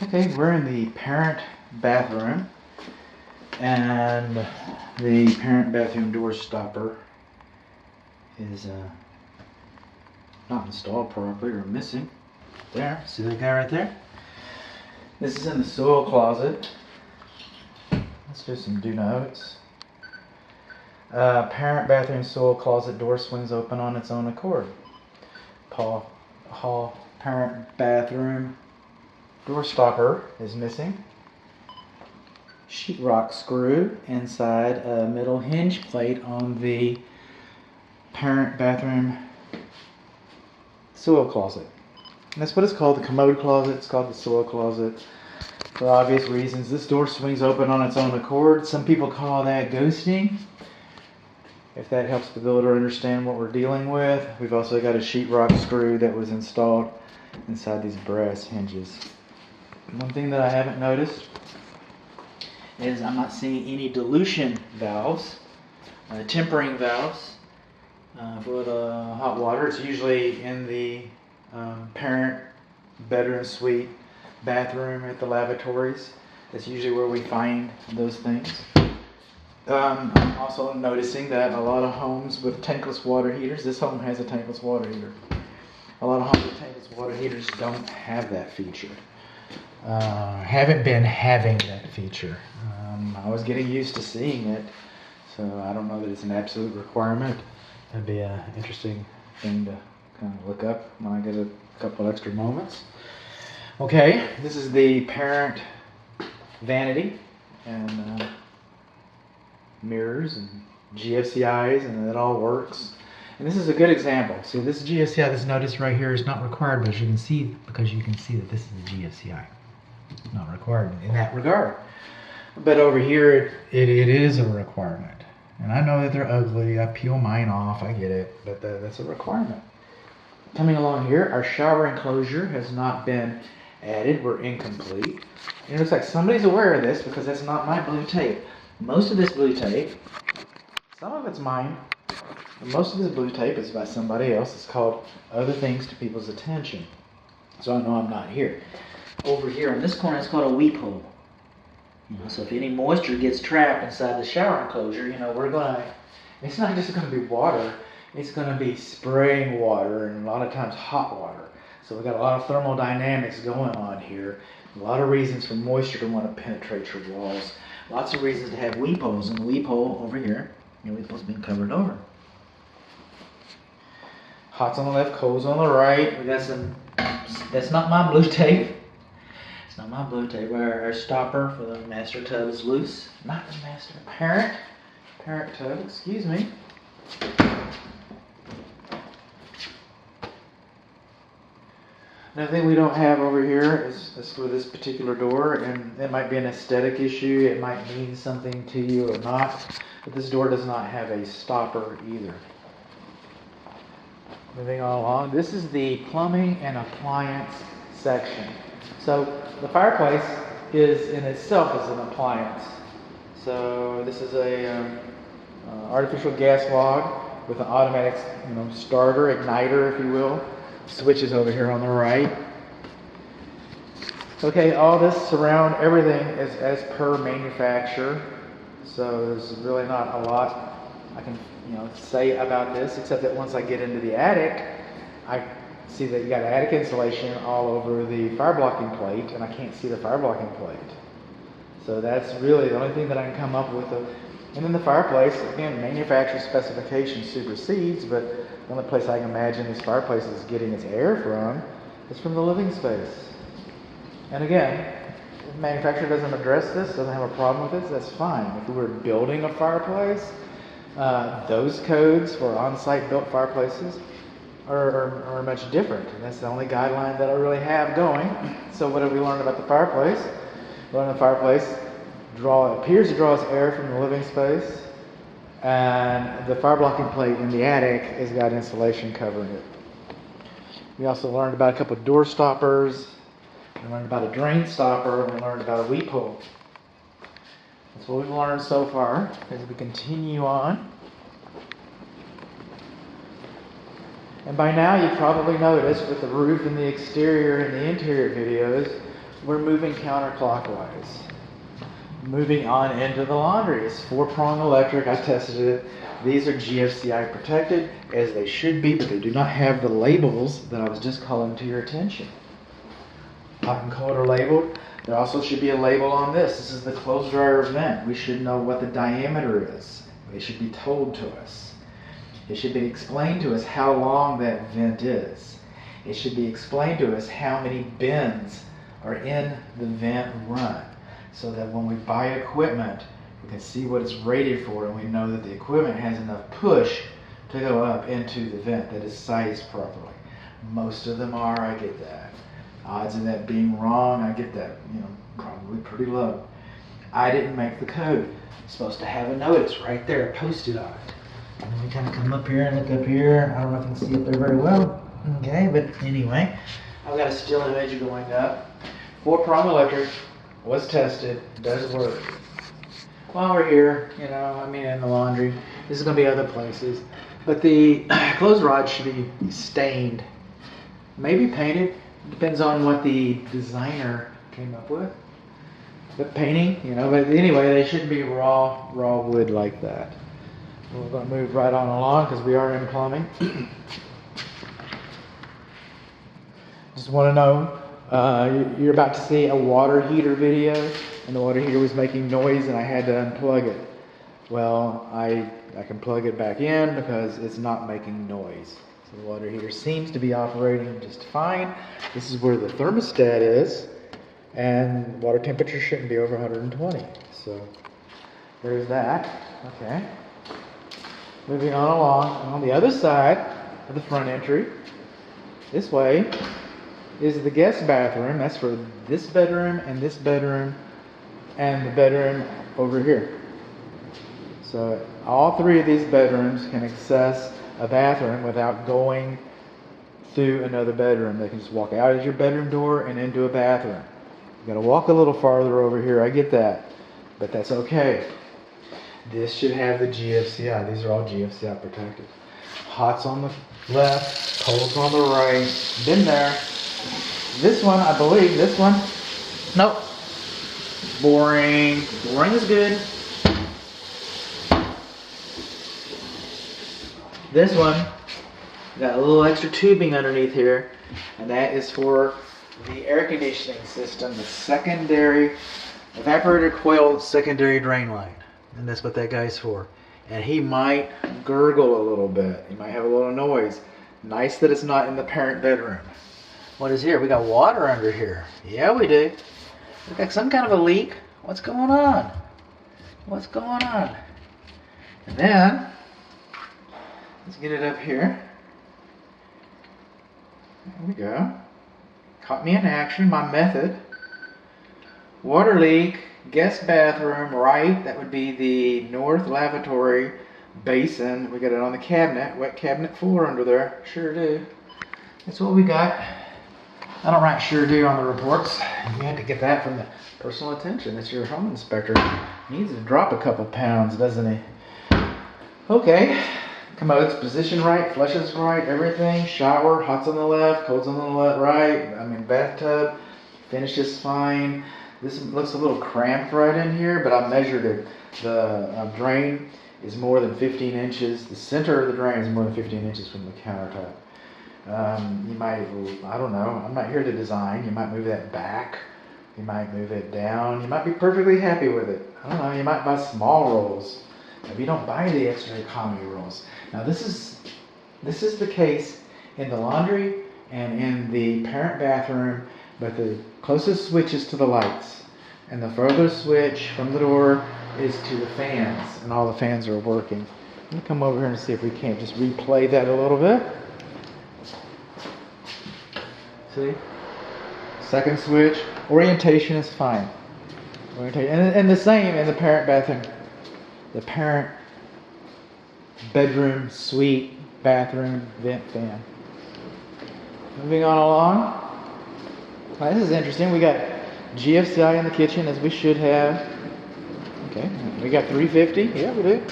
Okay, we're in the parent bathroom, and the parent bathroom door stopper is not installed properly or missing. There, see that guy right there? This is in the soil closet. Let's do some do notes. Parent bathroom soil closet door swings open on its own accord. Hall parent bathroom door stopper is missing. Sheetrock screw inside a middle hinge plate on the parent bathroom soil closet. And that's what it's called, the commode closet. It's called the soil closet for obvious reasons. This door swings open on its own accord. Some people call that ghosting. If that helps the builder understand what we're dealing with. We've also got a sheetrock screw that was installed inside these brass hinges. One thing that I haven't noticed is I'm not seeing any dilution valves, tempering valves for the hot water. It's usually in the parent bedroom suite bathroom at the lavatories. That's usually where we find those things. I'm also noticing that a lot of homes with tankless water heaters, this home has a tankless water heater. A lot of homes with tankless water heaters don't have that feature. Haven't been having that feature. I was getting used to seeing it, so I don't know that it's an absolute requirement. That'd be an interesting thing to kind of look up when I get a couple extra moments. Okay, this is the parent vanity and mirrors and GFCIs, and it all works. And this is a good example. See, this GFCI, this notice right here is not required, but you can see, because you can see that this is a GFCI. It's not required in that regard. But over here, it is a requirement. And I know that they're ugly. I peel mine off. I get it. But that's a requirement. Coming along here, our shower enclosure has not been added. We're incomplete. And it looks like somebody's aware of this because that's not my blue tape. Most of this blue tape, some of it's mine, but most of this blue tape is by somebody else. It's called Other Things to People's Attention. So I know I'm not here. Over here in this corner, it's called a weep hole. So if any moisture gets trapped inside the shower enclosure, it's not just going to be water, it's going to be spraying water and a lot of times hot water. So we've got a lot of thermodynamics going on here. A lot of reasons for moisture to want to penetrate your walls. Lots of reasons to have weep holes. And the weep hole over here, the weep hole's been covered over. Hot's on the left, cold's on the right. We got some, that's not my blue tape. It's not my blue tape. Our stopper for the master tub is loose. Not the master, parent tub, excuse me. Another thing we don't have over here is for this particular door, and it might be an aesthetic issue, it might mean something to you or not, but this door does not have a stopper either. Moving on along, this is the plumbing and appliance section. So the fireplace is in itself is an appliance. So this is a artificial gas log with an automatic starter, igniter, if you will. Switches over here on the right. Okay, all this surround everything is as per manufacturer. So there's really not a lot I can say about this, except that once I get into the attic, I see that you got attic insulation all over the fire blocking plate, and I can't see the fire blocking plate. So that's really the only thing that I can come up with. And then the fireplace, again, manufacturer specification supersedes, but the only place I can imagine this fireplace is getting its air from is from the living space. And again, if the manufacturer doesn't address this, doesn't have a problem with this, that's fine. If we were building a fireplace, those codes for on-site built fireplaces are much different. And that's the only guideline that I really have going. So what have we learned about the fireplace? We learned the fireplace appears to draw its air from the living space, and the fire blocking plate in the attic has got insulation covering it. We also learned about a couple of door stoppers. We learned about a drain stopper. We learned about a weep hole. That's what we've learned so far. As we continue on, and by now you've probably noticed with the roof and the exterior and the interior videos, we're moving counterclockwise. Moving on into the laundry. It's 4-prong electric. I tested it. These are GFCI protected, as they should be, but they do not have the labels that I was just calling to your attention. Hot and cold are labeled. There also should be a label on this. This is the clothes dryer vent. We should know what the diameter is. It should be told to us. It should be explained to us how long that vent is. It should be explained to us how many bins are in the vent run, so that when we buy equipment, we can see what it's rated for, and we know that the equipment has enough push to go up into the vent that is sized properly. Most of them are, I get that. Odds of that being wrong, I get that, probably pretty low. I didn't make the code. It's supposed to have a notice right there posted on it. And then we kind of come up here and look up here. I don't know if you can see up there very well. Okay, but anyway, I've got a still image going up. 4-prong electric was tested, does work. While we're here, in the laundry, this is going to be other places, but the clothes rod should be stained, maybe painted. Depends on what the designer came up with. But painting, but anyway, they shouldn't be raw wood like that. We're going to move right on along because we are in plumbing. Just want to know, you're about to see a water heater video, and the water heater was making noise and I had to unplug it. Well, I can plug it back in because it's not making noise. So the water heater seems to be operating just fine. This is where the thermostat is, and water temperature shouldn't be over 120. So there's that. Okay. Moving on along. On the other side of the front entry, this way, is the guest bathroom. That's for this bedroom and this bedroom and the bedroom over here. So all 3 of these bedrooms can access a bathroom without going through another bedroom. They can just walk out of your bedroom door and into a bathroom. You gotta walk a little farther over here, I get that, but that's okay. This should have the GFCI. These are all GFCI protected. Hot's on the left, cold's on the right. Been there. This one, I believe, nope. Boring. Boring is good. This one, got a little extra tubing underneath here, and that is for the air conditioning system, the secondary evaporator coil secondary drain line. And that's what that guy's for. And he might gurgle a little bit. He might have a little noise. Nice that it's not in the parent bedroom. What is here? We got water under here. Yeah, we do. We got some kind of a leak. What's going on? What's going on? And then, let's get it up here. There we go. Caught me in action, my method. Water leak, guest bathroom, right. That would be the north lavatory basin. We got it on the cabinet, wet cabinet floor under there. Sure do. That's what we got. I don't write sure do on the reports. You had to get that from the personal attention. It's your home inspector. He needs to drop a couple pounds, doesn't he? Okay. Commode's position right, flushes right, everything. Shower, hot's on the left, cold's on the left, right. Bathtub, finishes fine. This looks a little cramped right in here, but I measured it. The drain is more than 15 inches. The center of the drain is more than 15 inches from the countertop. You might, I don't know, I'm not here to design. You might move that back. You might move it down. You might be perfectly happy with it. I don't know, you might buy small rolls. Maybe you don't buy the extra economy rolls. Now this is the case in the laundry and in the parent bathroom, but the closest switch is to the lights. And the furthest switch from the door is to the fans, and all the fans are working. Let me come over here and see if we can't just replay that a little bit. See? Second switch. Orientation is fine. And the same in the parent bathroom. The parent bedroom, suite, bathroom, vent fan. Moving on along. Now, this is interesting. We got GFCI in the kitchen, as we should have. Okay. We got 350. Yeah, we do.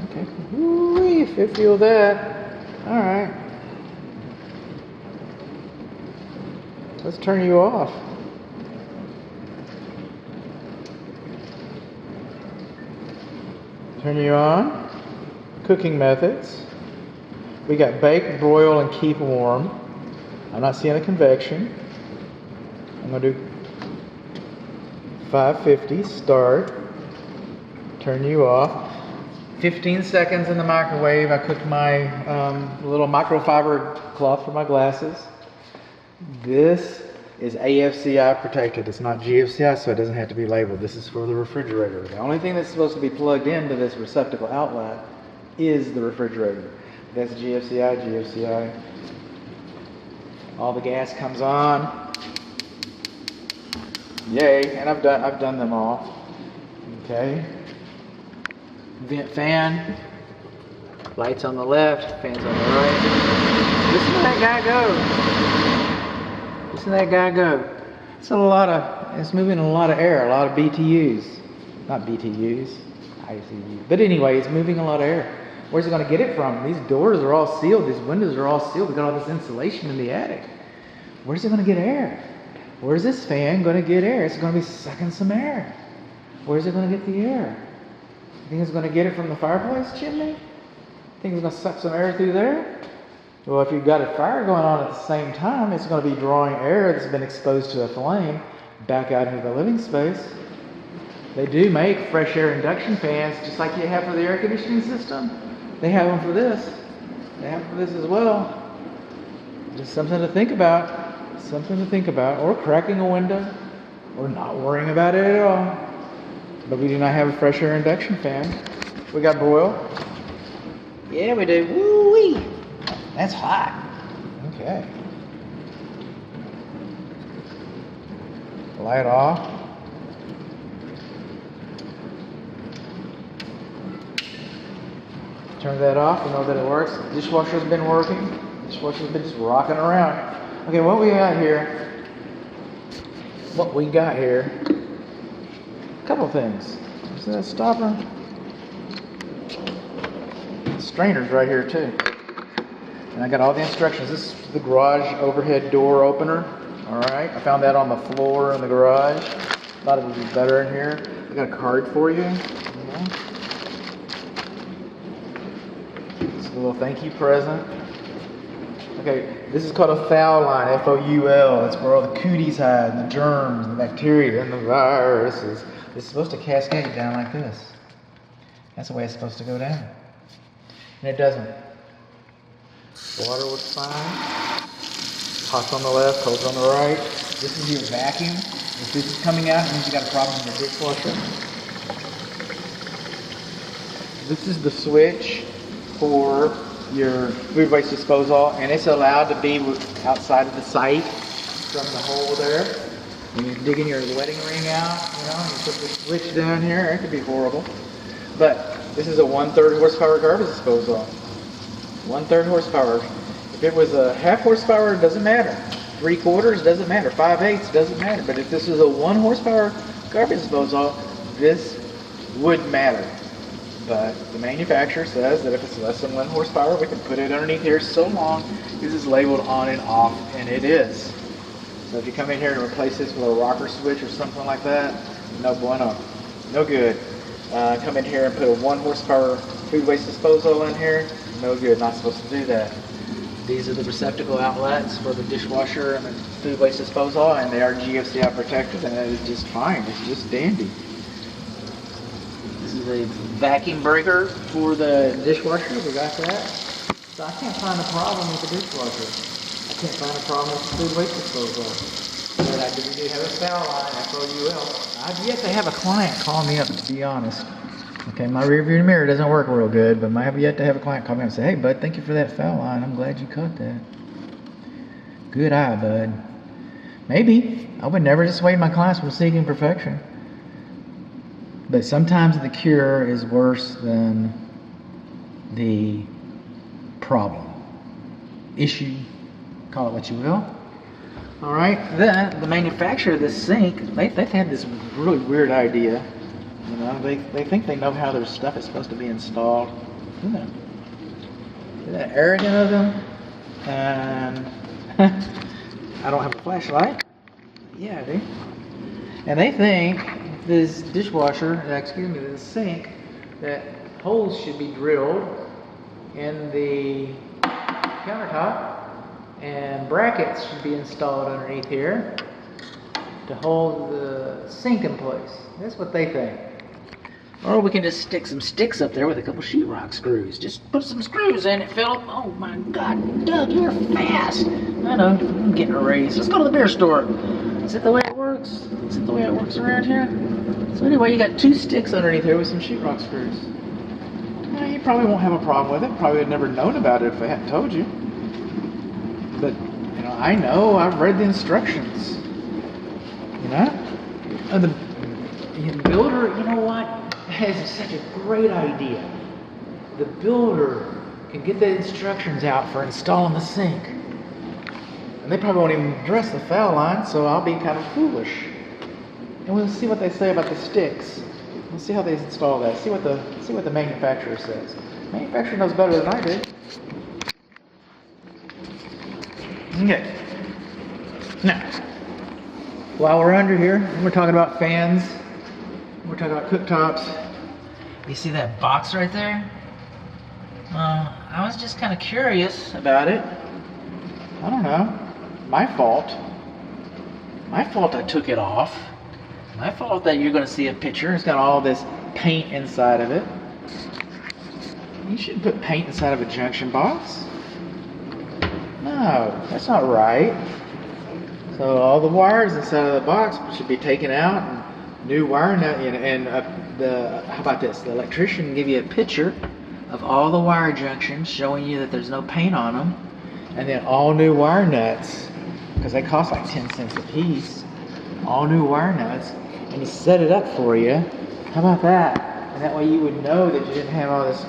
Okay. Woo-wee, feel that. All right. Let's turn you off. Turn you on. Cooking methods. We got bake, broil, and keep warm. I'm not seeing a convection. I'm going to do 550, start. Turn you off. 15 seconds in the microwave. I cooked my little microfiber cloth for my glasses. This is AFCI protected. It's not GFCI, so it doesn't have to be labeled. This is for the refrigerator. The only thing that's supposed to be plugged into this receptacle outlet is the refrigerator. That's GFCI. All the gas comes on. Yay! And I've done them all. Okay. Vent fan. Lights on the left. Fans on the right. Listen to that guy go. It's moving a lot of air, a lot of BTUs. Not BTUs, ICU. But anyway, it's moving a lot of air. Where's it going to get it from? These doors are all sealed. These windows are all sealed. We've got all this insulation in the attic. Where's it going to get air? Where's this fan going to get air? It's going to be sucking some air. Where's it going to get the air? You think it's going to get it from the fireplace chimney? Think it's going to suck some air through there? Well, if you've got a fire going on at the same time, it's going to be drawing air that's been exposed to a flame back out into the living space. They do make fresh air induction fans, just like you have for the air conditioning system. They have them for this. They have them for this as well. Just something to think about. Or cracking a window, or not worrying about it at all. But we do not have a fresh air induction fan. We got broil. Yeah, we do. Woo-wee! That's hot. Okay. Light off. Turn that off. You know that it works. Dishwasher's been working. Dishwasher's been just rocking around. Okay, what we got here? A couple things. Is that a stopper? Strainer's right here too. And I got all the instructions. This is the garage overhead door opener. Alright, I found that on the floor in the garage. Thought it would be better in here. I got a card for you. It's a little thank you present. Okay, this is called a foul line, F-O-U-L. It's where all the cooties hide, and the germs, and the bacteria, and the viruses. It's supposed to cascade down like this. That's the way it's supposed to go down. And it doesn't. Water was fine. Hot's on the left, cold's on the right. This is your vacuum. If this is coming out, it means you got a problem with your dishwasher. This is the switch for your food waste disposal, and it's allowed to be outside of the site from the hole there. When you're digging your wedding ring out, and you put the switch down here, it could be horrible. But this is a 1/3 horsepower garbage disposal. 1/3 horsepower. If it was a 1/2 horsepower, it doesn't matter. 3/4 doesn't matter. 5/8 doesn't matter. But if this was a 1 horsepower garbage disposal, this would matter. But the manufacturer says that if it's less than 1 horsepower, we can put it underneath here so long as it's labeled on and off, and it is. So if you come in here and replace this with a rocker switch or something like that, no bueno. No good. Come in here and put a 1 horsepower food waste disposal in here, no good. Not supposed to do that. These are the receptacle outlets for the dishwasher and the food waste disposal, and they are GFCI protected, and it is just fine. It's just dandy. This is a vacuum breaker for the dishwasher. We got that. So I can't find a problem with the dishwasher. I can't find a problem with the food waste disposal. But I do have a foul line, F-O-U-L. I've yet to have a client call me up, to be honest. Okay, my rear view mirror doesn't work real good, but I have yet to have a client call me up and say, hey, bud, thank you for that foul line. I'm glad you caught that. Good eye, bud. Maybe. I would never dissuade my clients from seeking perfection. But sometimes the cure is worse than the problem. Issue, call it what you will. All right, then the manufacturer of this sink, they've had this really weird idea. They think they know how their stuff is supposed to be installed. Isn't that arrogant of them? And I don't have a flashlight. Yeah, I do. And they think this dishwasher, this sink, that holes should be drilled in the countertop, and brackets should be installed underneath here to hold the sink in place. That's what they think. Or we can just stick some sticks up there with a couple sheetrock screws. Just put some screws in it, Philip. Oh my God, Doug, you're fast. I know, I'm getting a raise. Let's go to the beer store. Is that the way it works? Is it the way it works around here? So anyway, you got 2 sticks underneath here with some sheetrock screws. You probably won't have a problem with it. Probably would never known about it if I hadn't told you. But, you know, I know. I've read the instructions. You know? The builder, you know what? Has such a great idea. The builder can get the instructions out for installing the sink. And they probably won't even address the foul line, so I'll be kind of foolish. And we'll see what they say about the sticks. We'll see how they install that. See what the manufacturer says. The manufacturer knows better than I do. Okay. Now, while we're under here, we're talking about fans. We're talking about cooktops. You see that box right there? I was just kind of curious about it. I don't know. My fault. My fault I took it off. My fault that you're going to see a picture. It's got all this paint inside of it. You shouldn't put paint inside of a junction box. No, that's not right. So all the wires inside of the box should be taken out and new wire nut. How about this? The electrician can give you a picture of all the wire junctions, showing you that there's no paint on them, and then all new wire nuts, because they cost like 10 cents a piece. All new wire nuts, and he set it up for you. How about that? And that way you would know that you didn't have all this.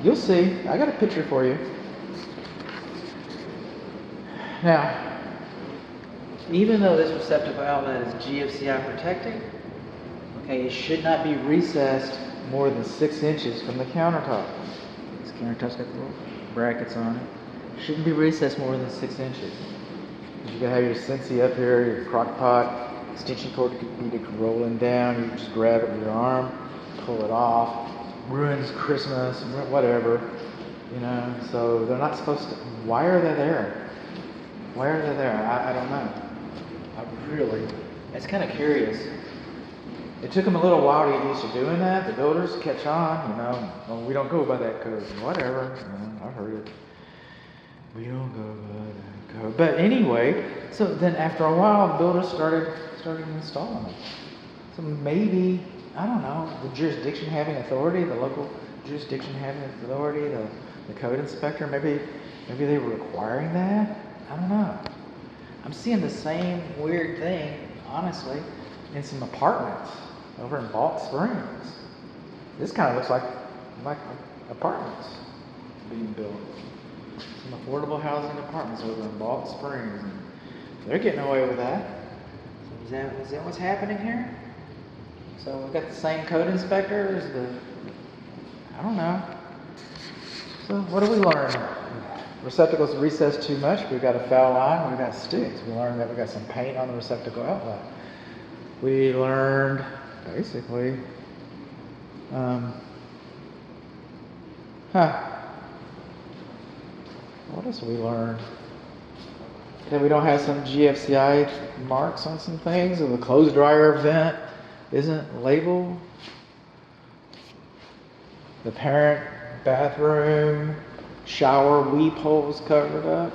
You'll see. I got a picture for you. Now, even though this receptacle outlet is GFCI protected, okay, it should not be recessed more than 6 inches from the countertop. This countertop's got the little brackets on it. It shouldn't be recessed more than 6 inches. You can have your Sensi up here, your crock pot, extension cord could be rolling down. You just grab it with your arm, pull it off. Ruins Christmas, whatever, you know. So they're not supposed to. Why are they there? Why are they there? I don't know. It's kind of curious. It took them a little while to get used to doing that. The builders catch on, you know. Oh, we don't go by that code. Whatever. You know, I've heard it. We don't go by that code. But anyway, so then after a while, the builders started installing them. So maybe, I don't know, the jurisdiction having authority, the local jurisdiction having authority, the code inspector, maybe they were requiring that. I don't know. I'm seeing the same weird thing, honestly, in some apartments over in Balch Springs. This kind of looks like apartments being built. Some affordable housing apartments over in Balch Springs. And they're getting away with that. So is that what's happening here? So we've got the same code inspector as I don't know. So what do we learn? Receptacles recessed too much. We've got a foul line. We've got sticks. We learned that we've got some paint on the receptacle outlet. We learned, basically, what else we learned? That we don't have some GFCI marks on some things, or the clothes dryer vent isn't labeled. The parent bathroom shower weep holes covered up.